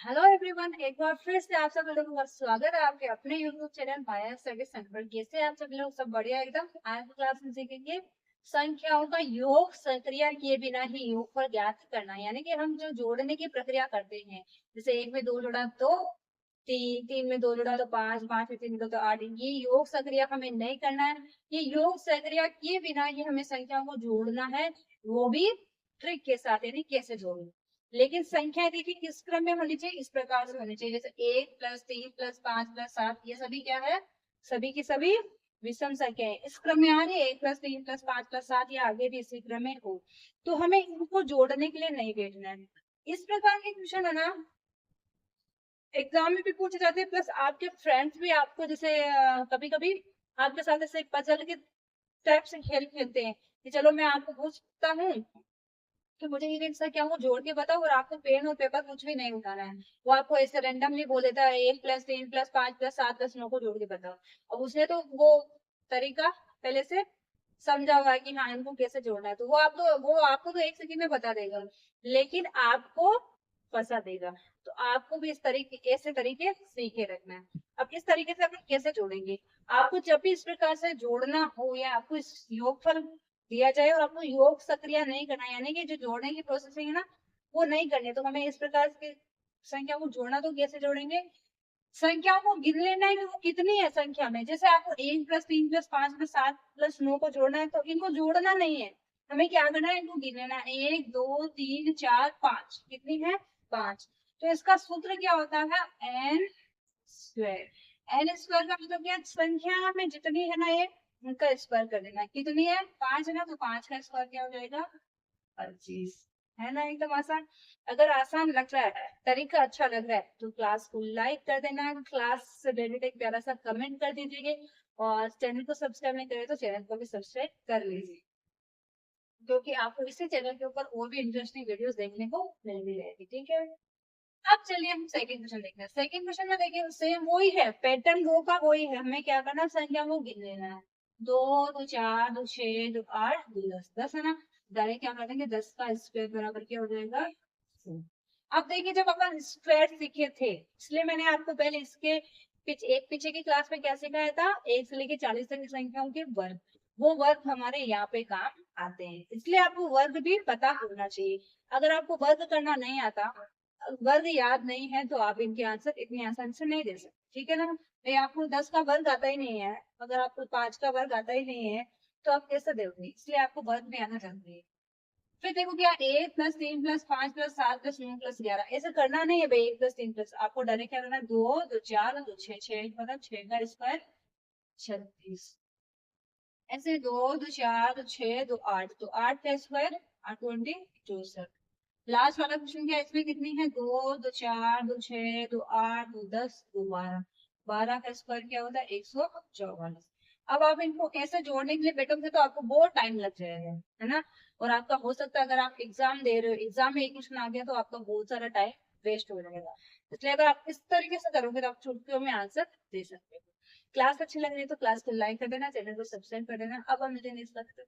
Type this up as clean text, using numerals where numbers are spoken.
Hello everyone, एक बार फिर से आप सब लोगों का स्वागत है आपके अपने यूट्यूब चैनल माया सर्विस सेंटर। कैसे आप सब लोग? सब बढ़िया एकदम। आज की क्लास में सीखेंगे संख्याओं का योग सक्रिय किए बिना ही योग पर ज्ञात करना, यानी कि हम जो जोड़ने की प्रक्रिया करते हैं, जैसे एक में दो जोड़ा तो तीन, तीन में दो जोड़ा तो पांच, पांच में तीन जोड़ा तो आठ। ये योग सक्रिय हमें नहीं करना है। ये योग सक्रिय किए बिना ही हमें संख्याओं को जोड़ना है, वो भी ट्रिक के साथ, यानी कैसे जोड़ना। लेकिन संख्या देखिए किस क्रम में होनी चाहिए, इस प्रकार से होनी चाहिए, जैसे एक प्लस तीन प्लस पांच प्लस सात, ये सभी क्या है? सभी की सभी विषम संख्या है। इस क्रम में आ रही है, एक प्लस तीन प्लस पांच प्लस सात, या आगे भी इसी क्रम में हो, तो हमें इनको जोड़ने के लिए नहीं बैठना है। इस प्रकार के क्वेश्चन है ना, एग्जाम में भी पूछे जाते हैं। प्लस आपके फ्रेंड्स भी आपको जैसे कभी कभी आपके साथ ऐसे पजल के टाइप से खेल खेलते हैं कि चलो मैं आपको पूछता हूँ कि मुझे ये संख्या को जोड़ के बताओ, और आपको पेन और पेपर कुछ भी नहीं उठाना है। वो आपको ऐसे रेंडमली बोल देता है एक प्लस तीन प्लस पांच प्लस सात प्लस नौ को जोड़ के बताओ। अब उसने तो वो तरीका पहले से समझा हुआ है कि हाँ इनको कैसे जोड़ना है, तो वो आपको तो एक सेकंड में बता देगा, लेकिन आपको फंसा देगा। तो आपको भी इस तरीके ऐसे तरीके सीखे रखना है। अब इस तरीके से अपन कैसे जोड़ेंगे? आपको जब भी इस प्रकार से जोड़ना हो, या आपको इस योगफल दिया जाए और आपको योग सक्रिय नहीं करना, यानी कि जो जोड़ने की प्रोसेसिंग है ना, वो नहीं करनी, तो हमें इस प्रकार की संख्या को जोड़ना, तो कैसे जोड़ेंगे? संख्याओं को गिन लेना है कि वो कितनी है संख्या में। जैसे आपको एक प्लस तीन प्लस पांच प्लस सात प्लस नौ को जोड़ना है, तो इनको जोड़ना नहीं है, हमें क्या करना है? इनको गिन लेना है, एक दो तीन चार पांच, कितनी है? पांच। तो इसका सूत्र क्या होता है? N square. एन स्क्वायर का मतलब क्या? संख्या में जितनी है ना, ये उनका स्क्वायर कर देना। कितनी है? पांच है ना, तो पांच का स्क्वायर क्या हो जाएगा? 25। है ना, एकदम आसान। अगर आसान लग रहा है, तरीका अच्छा लग रहा है, तो क्लास को लाइक कर देना, क्लास से रिलेटेड एक प्यारा सा कमेंट कर दीजिए, और चैनल को सब्सक्राइब नहीं करे तो चैनल को भी सब्सक्राइब कर लीजिए, क्योंकि आपको इसी चैनल के ऊपर और भी इंटरेस्टिंग वीडियोस देखने को मिलती रहेगी। ठीक है, अब चलिए हम सेकंड क्वेश्चन देखते हैं। सेकंड क्वेश्चन में देखिए सेम वही है, पैटर्न वो का वही है। हमें क्या करना है? संख्या को गिन लेना है। दो, दो चार, दो छह, दो आठ, दो दस। दस है ना, डायरेक्ट क्या कर देंगे? दस का स्क्वायर बराबर क्या हो जाएगा? 4। अब देखिए जब अपन स्क्वायर सीखे थे, इसलिए मैंने आपको पहले इसके पीछे की क्लास में क्या सिखाया था? एक से लेके 40 तक की संख्याओं के वर्ग। वो वर्ग हमारे यहाँ पे काम आते हैं, इसलिए आपको वर्ग भी पता होना चाहिए। अगर आपको वर्ग करना नहीं आता, वर्ग याद नहीं है, तो आप इनके आंसर इतनी आसानी से नहीं दे सकते। ठीक है ना, भाई आपको 10 का वर्ग आता ही नहीं है, अगर आपको 5 का वर्ग आता ही नहीं है, तो आप कैसे दोगे? इसलिए आपको वर्ग भी आना जरूरी है। फिर देखो क्या, एक प्लस तीन प्लस पांच प्लस सात प्लस नौ प्लस ग्यारह, ऐसे करना नहीं है भाई। एक प्लस तीन प्लस, आपको डायरेक्ट क्या करना है? दो, दो चार, दो छह, छह मतलब छह का स्क्वायर 36। ऐसे दो, दो चार, दो छह, दो आठ, तो आठ का स्क्वायर 8 64। लास्ट वाला क्वेश्चन क्या है? इसमें कितनी है? दो, दो चार, दो छह, दो आठ, दो दस, दो बारह। बारह का स्क्वायर क्या होता है? 144। अब आप इनको ऐसे जोड़ने के लिए बैठोगे तो आपको बहुत टाइम लग जाएगा, है ना। और आपका हो सकता है, अगर आप एग्जाम दे रहे हो, एग्जाम में एक क्वेश्चन आ गया, तो आपका बहुत सारा टाइम वेस्ट हो जाएगा। इसलिए अगर आप इस तरीके से करोगे तो आप चुटकियों में आंसर दे सकते हो। क्लास अच्छी लग रही है तो क्लास को लाइक कर देना, चैनल को सब्सक्राइब कर देना। अब हम मिलेंगे इस वक्त।